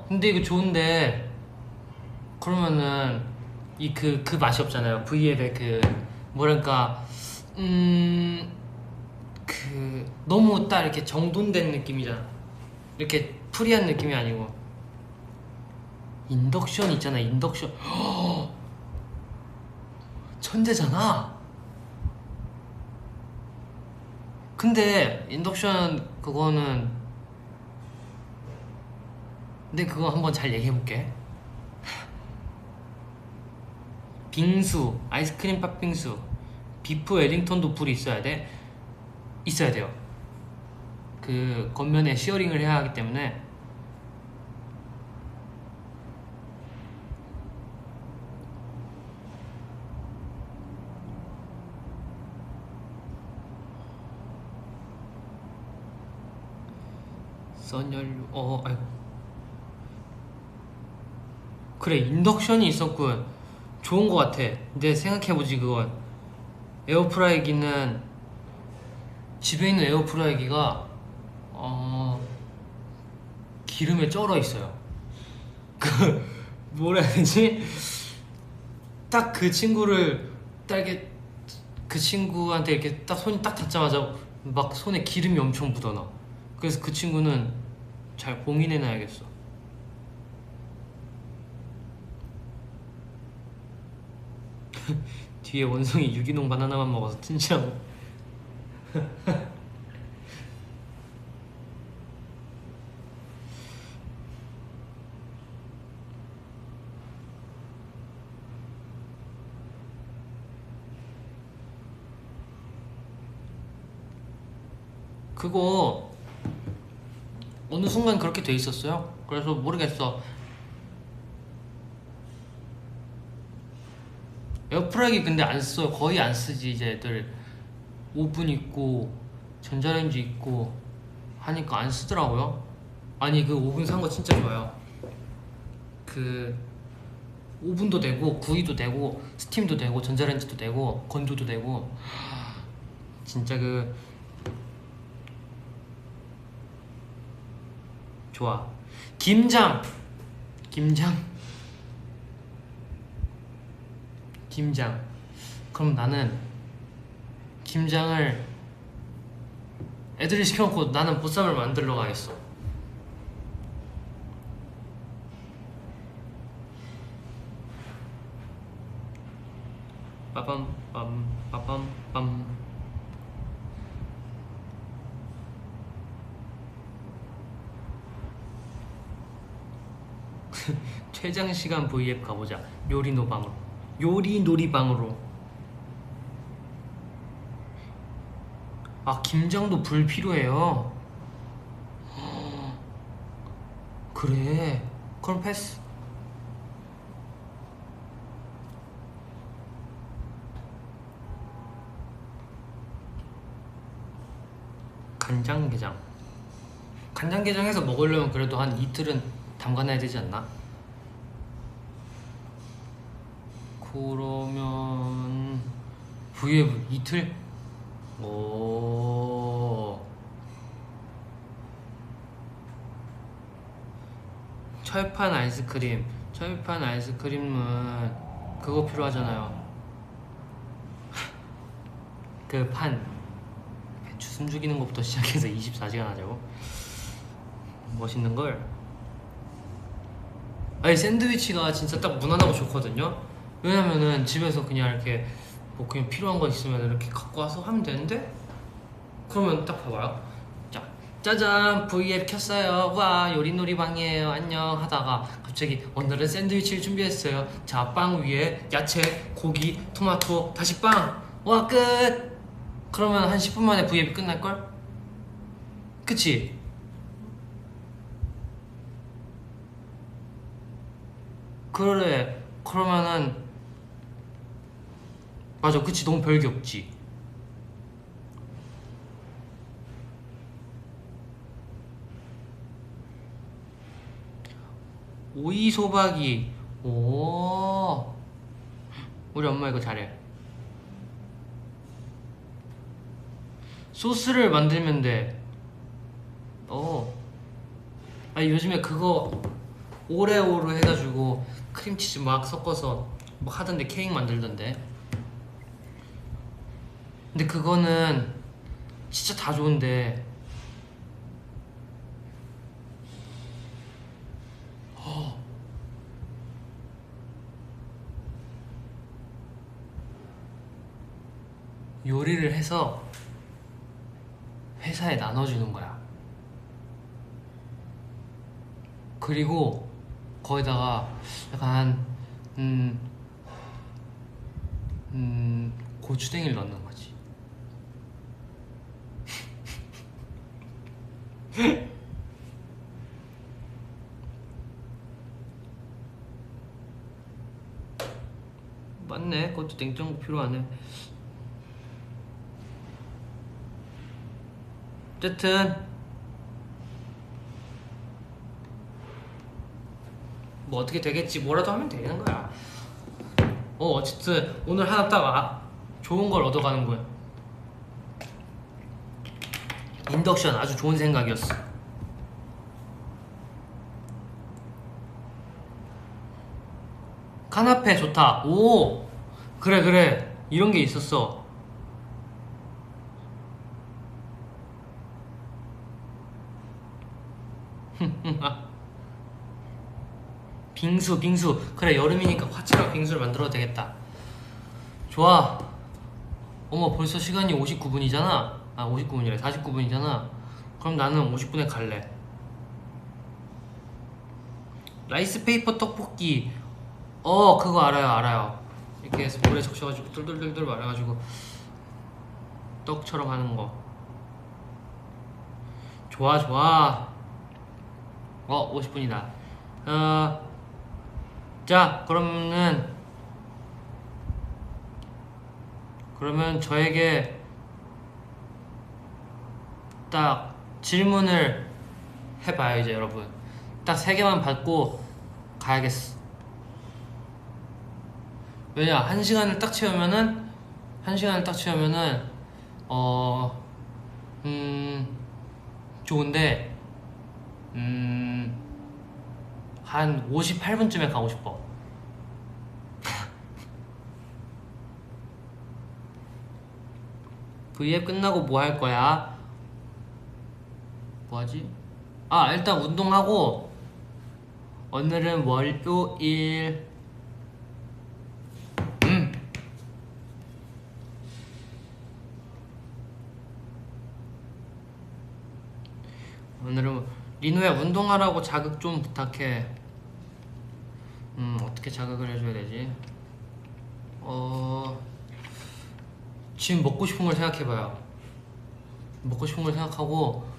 근데 이거 좋은데 그러면은 이 그 맛이 없잖아요. V앱의 그 뭐랄까 그 너무 딱 이렇게 정돈된 느낌이잖아. 이렇게 프리한 느낌이 아니고. 인덕션 있잖아. 인덕션. 천재잖아. 근데 인덕션 그거는 근데 그거 한번 잘 얘기해볼게. 빙수, 아이스크림 팥빙수, 비프 웰링턴도 불이 있어야 돼. 있어야 돼요. 그 겉면에 시어링을 해야 하기 때문에. 선연료. 아이고. 그래, 인덕션이 있었군. 좋은 거 같아. 근데 생각해보지. 그건 에어프라이기는 집에 있는 에어프라이기가 기름에 쩔어 있어요. 그 뭐라 해야 되지? 딱 그 친구를 딱 이렇게 그 친구한테 이렇게 딱 손이 딱 닿자마자 막 손에 기름이 엄청 묻어나. 그래서 그 친구는 잘 봉인해놔야겠어. 뒤에 원숭이 유기농 바나나만 먹어서 튼실하고. 그거 어느 순간 그렇게 돼 있었어요. 그래서 모르겠어. 에어프라이기 근데 안 써. 거의 안 쓰지. 이제 애들 오븐 있고 전자레인지 있고 하니까 안 쓰더라고요. 아니 그 오븐 산 거 진짜 좋아요. 그 오븐도 되고 구이도 되고 스팀도 되고 전자레인지도 되고 건조도 되고 진짜 그 좋아. 김장 김장. 그럼 나는 김장을 애들이 시켜놓고 나는 보쌈을 만들러 가겠어. 빠밤 빰 빠밤 빰. 최장 시간 V앱 가보자. 요리 노방으로. 요리 놀이방으로. 아 김장도 불 필요해요. 그래. 그럼 패스. 간장게장. 간장게장해서 먹으려면 그래도 한 이틀은 담가놔야 되지 않나? 그러면 V앱 이틀? 오. 철판 아이스크림. 철판 아이스크림은 그거 필요하잖아요. 그 판 배추 숨 죽이는 것부터 시작해서 24시간 하자고? 멋있는걸? 아니 샌드위치가 진짜 딱 무난하고 좋거든요? 왜냐면은 집에서 그냥 이렇게 뭐 그냥 필요한 거 있으면 이렇게 갖고 와서 하면 되는데, 그러면 딱 봐봐요. 자, 짜잔 V앱 켰어요. 와 요리놀이방이에요. 안녕 하다가 갑자기 오늘은 샌드위치를 준비했어요. 자, 빵 위에 야채, 고기, 토마토, 다시 빵. 와 끝. 그러면 한 10분 만에 V앱이 끝날걸? 그치? 그래. 그러면은 맞아. 그치. 너무 별게 없지. 오이 소박이. 오, 우리 엄마 이거 잘해. 소스를 만들면 돼. 어. 아니 요즘에 그거 오레오로 해가지고 크림치즈 막 섞어서 막 하던데, 케이크 만들던데. 근데 그거는 진짜 다 좋은데 요리를 해서 회사에 나눠주는 거야. 그리고 거기다가 약간 고추냉이를 넣는 거지. 맞네. 그것도 냉장고 필요하네. 어쨌든 뭐 어떻게 되겠지. 뭐라도 하면 되는 거야. 어쨌든 오늘 하나 딱 좋은 걸 얻어가는 거야. 인덕션 아주 좋은 생각이었어. 카나페 좋다. 오, 그래 그래. 이런 게 있었어. 빙수. 그래, 여름이니까 화채랑 빙수를 만들어도 되겠다. 좋아. 어머, 벌써 시간이 59분이잖아. 아, 59분이래. 49분이잖아. 그럼 나는 50분에 갈래. 라이스페이퍼 떡볶이. 그거 알아요. 이렇게 해서 물에 적셔가지고 뚫뚫뚫뚫 말아가지고 떡처럼 하는 거. 좋아. 50분이다. 자, 그러면 저에게 딱 질문을 해봐요 이제 여러분. 딱 3개만 받고 가야겠어. 왜냐 1시간을 딱 채우면은 1시간을 딱 채우면은 좋은데 한 58분쯤에 가고 싶어. V앱 끝나고 뭐 할 거야? 뭐하지? 아 일단 운동하고 오늘은 월요일 오늘은 리노야 운동하라고 자극 좀 부탁해. 어떻게 자극을 해줘야 되지? 지금 먹고 싶은 걸 생각해봐요. 먹고 싶은 걸 생각하고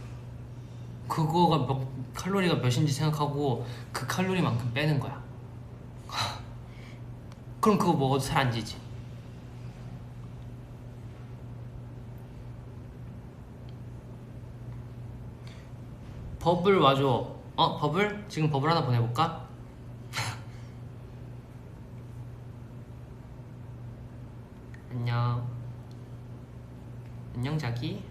그거가 칼로리가 몇인지 생각하고 그 칼로리만큼 빼는 거야. 그럼 그거 먹어도 살 안 찌지. 버블 와줘. 버블? 지금 버블 하나 보내볼까? 안녕. 안녕 자기.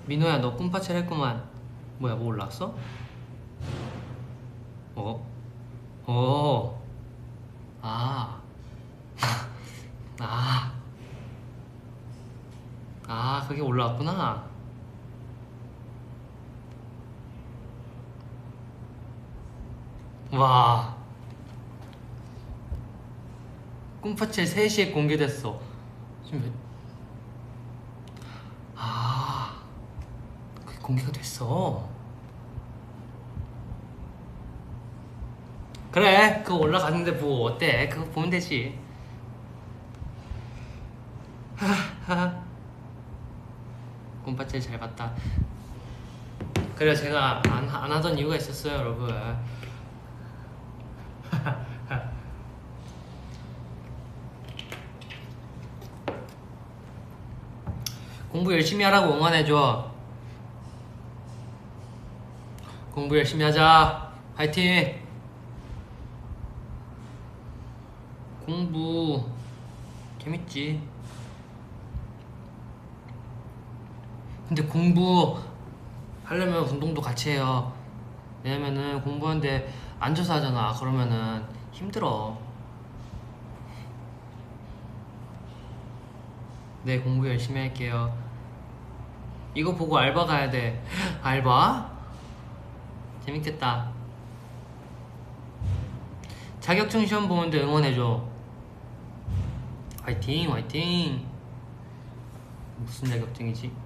민호야 너 꿈파첼 했구만. 뭐야 뭐 올라왔어? 아. 그게 올라왔구나. 와. 꿈파첼 3시에 공개됐어. 지금 그게 공개가 됐어. 그래 그거 올라갔는데 뭐 어때? 그거 보면 되지. 꿈파첼 잘 봤다. 그래 제가 안 하던 이유가 있었어요 여러분. 공부 열심히 하라고 응원해줘. 공부 열심히 하자. 파이팅. 공부 재밌지. 근데 공부 하려면 운동도 같이 해요. 왜냐면은 공부하는데 앉아서 하잖아. 그러면은 힘들어. 네 공부 열심히 할게요. 이거 보고 알바 가야 돼. 알바? 재밌겠다. 자격증 시험 보는데 응원해줘. 화이팅 화이팅. 무슨 자격증이지?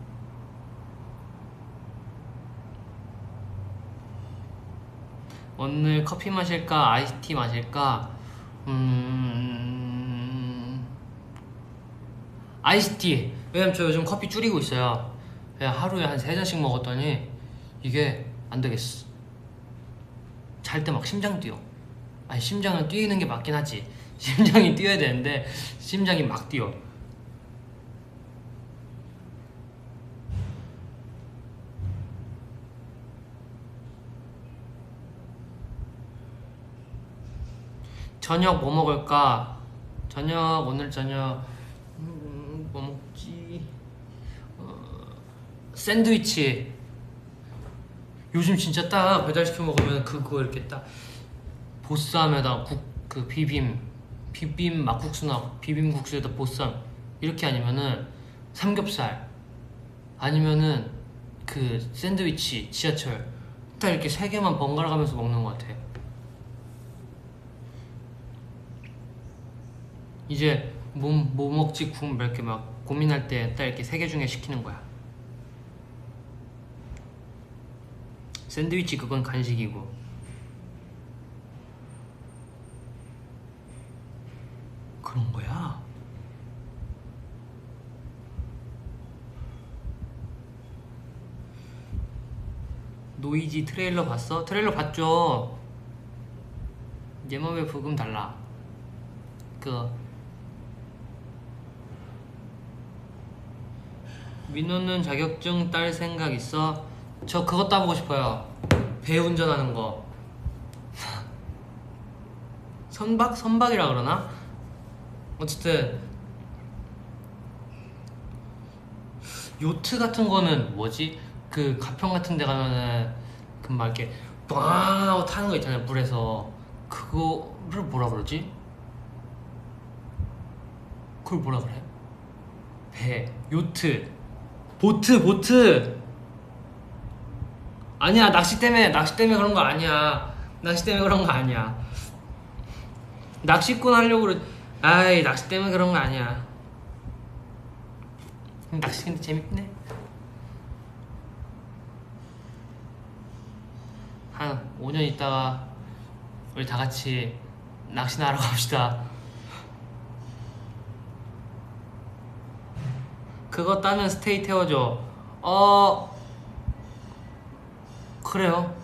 오늘 커피 마실까 아이스티 마실까? 아이스티. 왜냐면 저 요즘 커피 줄이고 있어요. 그냥 하루에 한 3잔씩 먹었더니 이게 안 되겠어. 잘 때 막 심장 뛰어. 아니 심장은 뛰는 게 맞긴 하지. 심장이 뛰어야 되는데 심장이 막 뛰어. 저녁 뭐 먹을까? 오늘 저녁 뭐 먹지? 샌드위치. 요즘 진짜 딱 배달시켜 먹으면 그거 이렇게 딱 보쌈에다 그 비빔 막국수나 비빔국수에다 보쌈 이렇게, 아니면은 삼겹살, 아니면은 그 샌드위치 지하철 딱 이렇게 3개만 번갈아 가면서 먹는 것 같아. 이제 뭐 먹지 이렇게 막 고민할 때 딱 이렇게 3개 중에 시키는 거야. 샌드위치 그건 간식이고. 그런 거야? 노이지 트레일러 봤어? 트레일러 봤죠? 내 맘에 부금 달라. 그 민호는 자격증 딸 생각 있어? 저 그거 따보고 싶어요. 배 운전하는 거. 선박이라 그러나? 어쨌든 요트 같은 거는 뭐지? 그 가평 같은 데 가면은 그 막 이렇게 빵 하고 타는 거 있잖아요, 물에서. 그거를 뭐라 그러지? 그걸 뭐라 그래? 배, 요트, 보트. 아니야, 낚시 때문에 그런 거 아니야. 낚시 때문에 그런 거 아니야. 낚시꾼 하려고 그래. 아이, 낚시 때문에 그런 거 아니야. 낚시 근데 재밌네. 한 5년 있다가 우리 다 같이 낚시나 하러 갑시다. 그거 따면 스테이 태워줘. 그래요.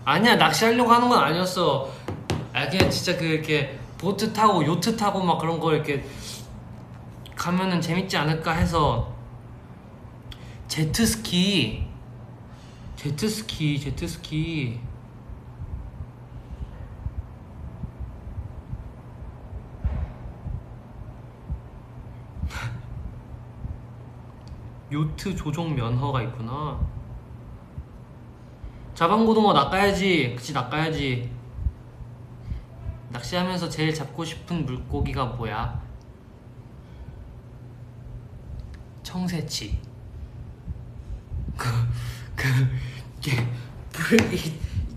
아니야, 낚시하려고 하는 건 아니었어. 그냥 진짜 그 이렇게 보트 타고 요트 타고 막 그런 거 이렇게 가면은 재밌지 않을까 해서. 제트스키. 요트 조종 면허가 있구나. 자방고등어 낚아야지. 그치, 낚아야지. 낚시하면서 제일 잡고 싶은 물고기가 뭐야? 청새치. 이게 불이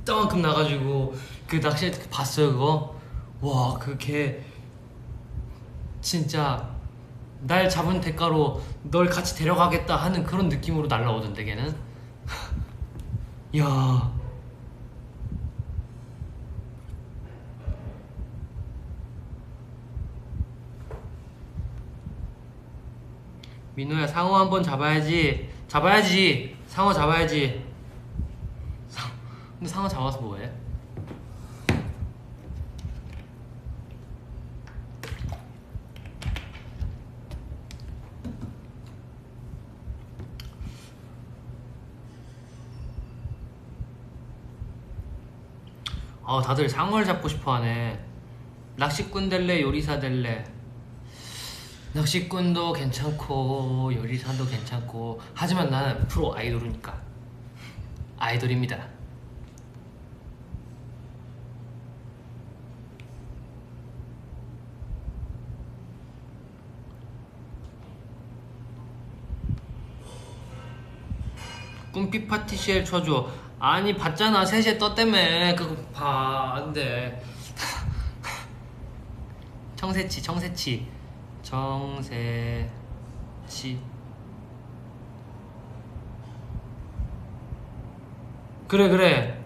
이따만큼 나가지고 그 낚시할 때 봤어요, 그거? 와, 그게 진짜 날 잡은 대가로 널 같이 데려가겠다 하는 그런 느낌으로 날라오던데, 걔는. 야, 민호야, 상어 한번 잡아야지. 상어 잡아야지. 근데 상어 잡아서 뭐해? 다들 상어를 잡고 싶어하네. 낚시꾼 될래, 요리사 될래? 낚시꾼도 괜찮고 요리사도 괜찮고, 하지만 나는 프로 아이돌이니까 아이돌입니다. 꿈피 파티시엘 쳐줘. 아니, 봤잖아, 3시에 떴다며. 그거 봐. 안돼. 청새치. 그래.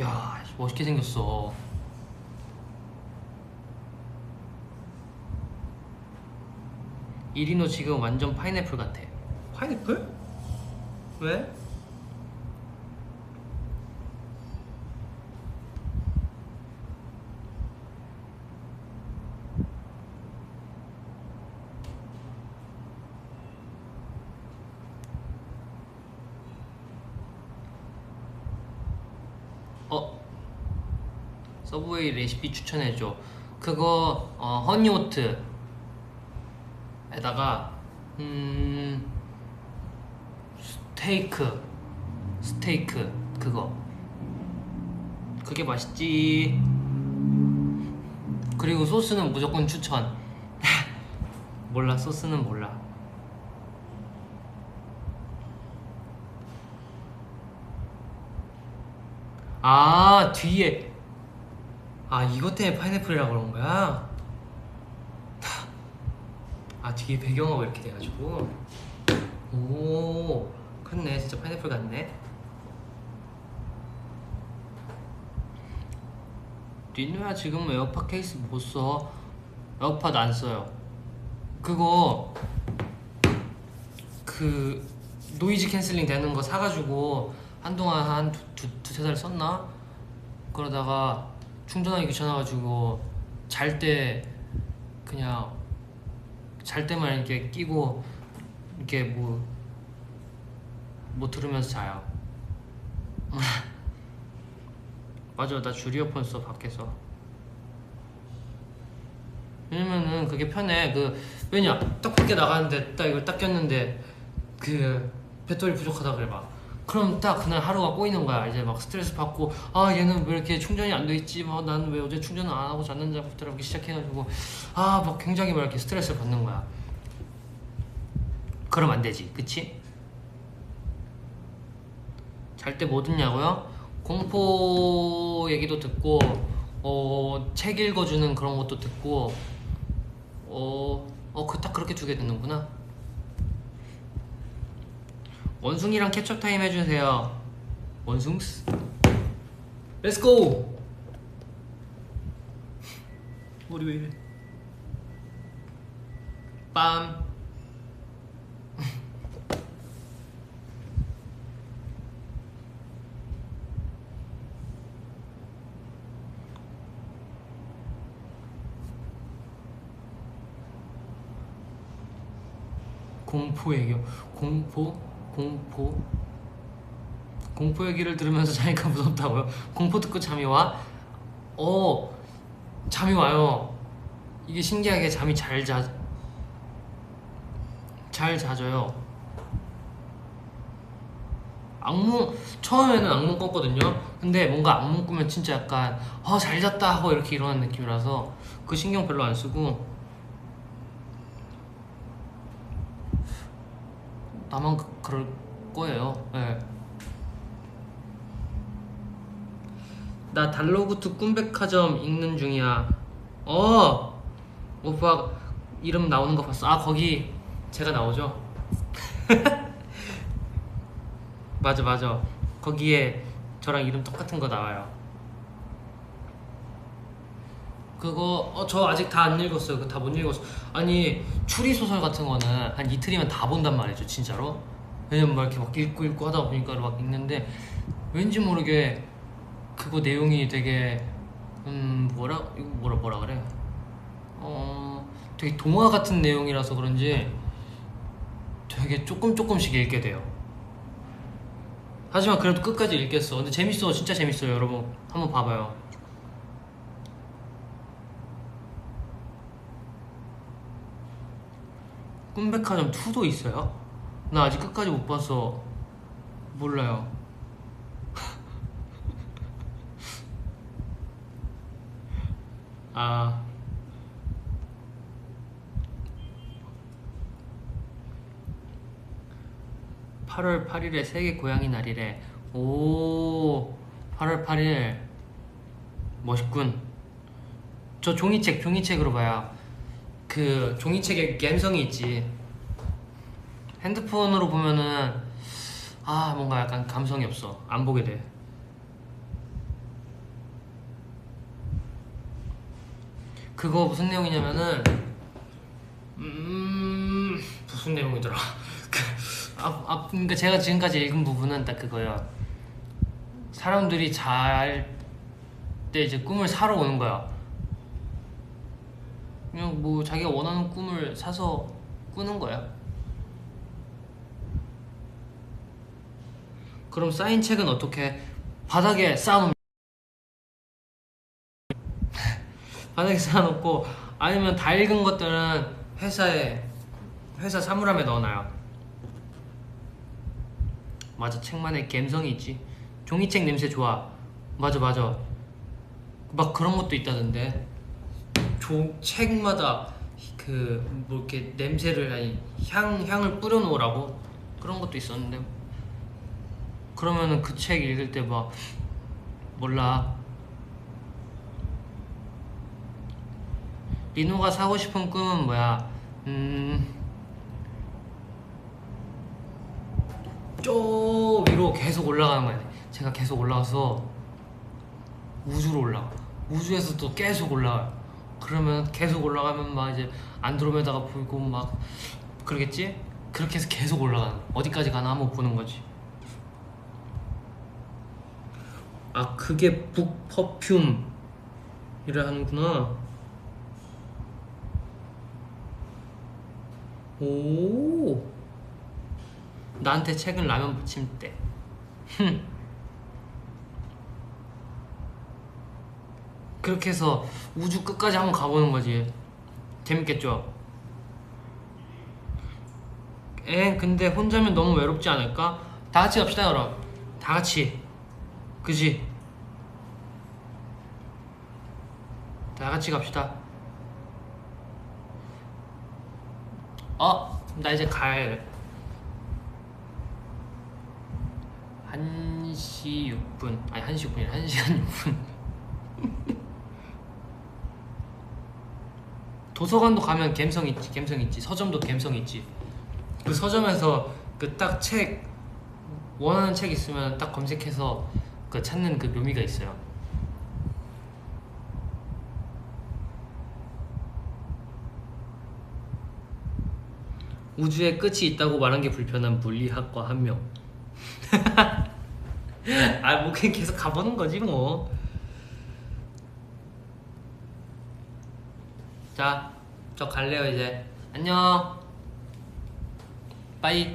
야, 멋있게 생겼어. 이리노 지금 완전 파인애플 같아. 파인애플? 왜? 서브웨이 레시피 추천해줘. 그거 허니오트에다가 스테이크 그게 맛있지. 그리고 소스는 무조건 추천. 몰라, 소스는 몰라. 뒤에 이것 때문에 파인애플이라고 그런 거야? 뒤에 배경하고 이렇게 돼가지고. 오, 그렇네. 진짜 파인애플 같네. 리누야, 지금 에어팟 케이스 못 써. 에어팟 안 써요. 그거 노이즈 캔슬링 되는 거 사가지고 한동안 한 두세 달 썼나? 그러다가 충전하기 귀찮아가지고 잘 때 그냥 잘 때만 이렇게 끼고 이렇게 뭐 들으면서 자요. 맞아, 나 줄 이어폰 써 밖에서. 왜냐면은 그게 편해. 왜냐 딱 밖에 나가는데 딱 이걸 딱 꼈는데 배터리 부족하다 그래 막. 그럼 딱 그날 하루가 꼬이는 거야. 이제 막 스트레스 받고, 아 얘는 왜 이렇게 충전이 안 돼 있지? 막 나는 왜 어제 충전을 안 하고 잤는지 부터 이렇게 시작해가지고 막 굉장히 막 이렇게 스트레스를 받는 거야. 그럼 안 되지, 그치? 잘 때 뭐 듣냐고요? 공포 얘기도 듣고, 책 읽어주는 그런 것도 듣고, 딱 그렇게 두 개 듣는구나. 원숭이랑 캐첩 타임 해주세요. 원숭스. 렛츠고. 머리 왜 이래? 빰. 공포 얘기요. 공포 얘기를 들으면서 자니까 무섭다고요? 공포 듣고 잠이 와? 잠이 와요. 이게 신기하게 잠이 잘 자져요. 처음에는 악몽 꿨거든요. 근데 뭔가 악몽 꾸면 진짜 약간 잘 잤다 하고 이렇게 일어나는 느낌이라서 그 신경 별로 안 쓰고, 나만 그럴 거예요. 네. 나 달로구트 꿈백화점 읽는 중이야. 오빠 이름 나오는 거 봤어? 거기 제가 나오죠? 맞아. 거기에 저랑 이름 똑같은 거 나와요. 그거 저 아직 다 안 읽었어요. 그거 다 못 읽었어. 아니 추리소설 같은 거는 한 이틀이면 다 본단 말이죠, 진짜로. 왜냐면 막 이렇게 막 읽고 하다 보니까 막 읽는데, 왠지 모르게 그거 내용이 되게 뭐라 그래? 되게 동화 같은 내용이라서 그런지 되게 조금씩 읽게 돼요. 하지만 그래도 끝까지 읽겠어. 근데 재밌어, 진짜 재밌어요. 여러분 한번 봐봐요. 꿈백화점 2도 있어요? 나 아직 끝까지 못 봐서 몰라요. 8월 8일에 세계 고양이 날이래. 8월 8일 멋있군. 저 종이책으로 봐요. 그 종이책에 감성이 있지. 핸드폰으로 보면은 뭔가 약간 감성이 없어. 안 보게 돼. 그거 무슨 내용이냐면은 무슨 내용이더라. 그러니까 제가 지금까지 읽은 부분은 딱 그거예요. 사람들이 잘 때 이제 꿈을 사러 오는 거야. 그냥 뭐 자기가 원하는 꿈을 사서 꾸는 거야. 그럼 쌓인 책은 어떻게? 바닥에 쌓아놓으면 바닥에 쌓아놓고, 아니면 다 읽은 것들은 회사 사물함에 넣어놔요. 맞아, 책만의 감성이 있지. 종이책 냄새 좋아. 맞아. 막 그런 것도 있다던데. 책마다 뭐 이렇게 냄새를, 아니 향을 뿌려놓으라고 그런 것도 있었는데, 그러면은 그 책 읽을 때 막 몰라. 리노가 사고 싶은 꿈은 뭐야? 저 위로 계속 올라가는 거야. 제가 계속 올라가서 우주로 올라가. 우주에서 또 계속 올라가. 그러면 계속 올라가면 막 이제 안드로메다가 보이고 막 그러겠지? 그렇게 해서 계속 올라가는 거야. 어디까지 가나 한번 보는 거지. 아, 그게 북 퍼퓸이라 하는구나. 오, 나한테 책은 라면 부침대. 그렇게 해서 우주 끝까지 한번 가보는 거지. 재밌겠죠? 근데 혼자면 너무 외롭지 않을까? 다 같이 갑시다, 여러분. 다 같이. 그지? 다 같이 갑시다. 나 이제 갈. 1시 6분. 아니, 1시 6분이라 1시간 6분. 도서관도 가면 갬성 있지, 갬성 있지. 서점도 갬성 있지. 그 서점에서 그 딱 책, 원하는 책 있으면 딱 검색해서 그 찾는 그 묘미가 있어요. 우주에 끝이 있다고 말한 게 불편한 물리학과 한 명. 아, 뭐 그냥 계속 가보는 거지 뭐. 자, 저 갈래요 이제. 안녕. 빠이.